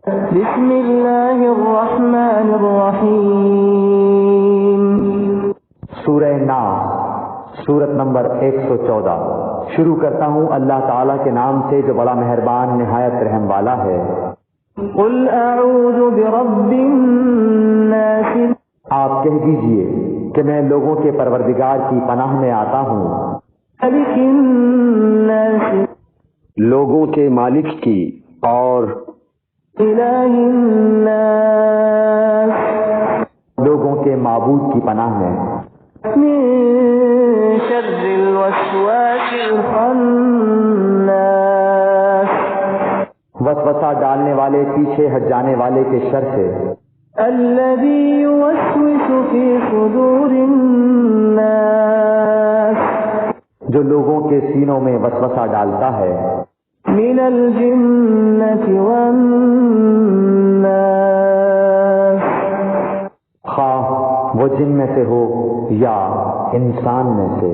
بسم اللہ الرحمن الرحیم۔ سورہ ناس، سورت نمبر 114۔ شروع کرتا ہوں اللہ تعالیٰ کے نام سے جو بڑا مہربان نہایت رحم والا ہے۔ قل اعوذ برب الناس، آپ کہہ دیجئے کہ میں لوگوں کے پروردگار کی پناہ میں آتا ہوں، ملک الناس، لوگوں کے مالک کی، اور الہ الناس، لوگوں کے معبود کی پناہ میں، من شر الوسواس الخناس، وسوسہ ڈالنے والے پیچھے ہٹ جانے والے کے شر سے، الذی یوسوس فی صدور الناس، جو لوگوں کے سینوں میں وسوسہ ڈالتا ہے، من الجنۃ والناس، خواہ وہ جن میں سے ہو یا انسان میں سے۔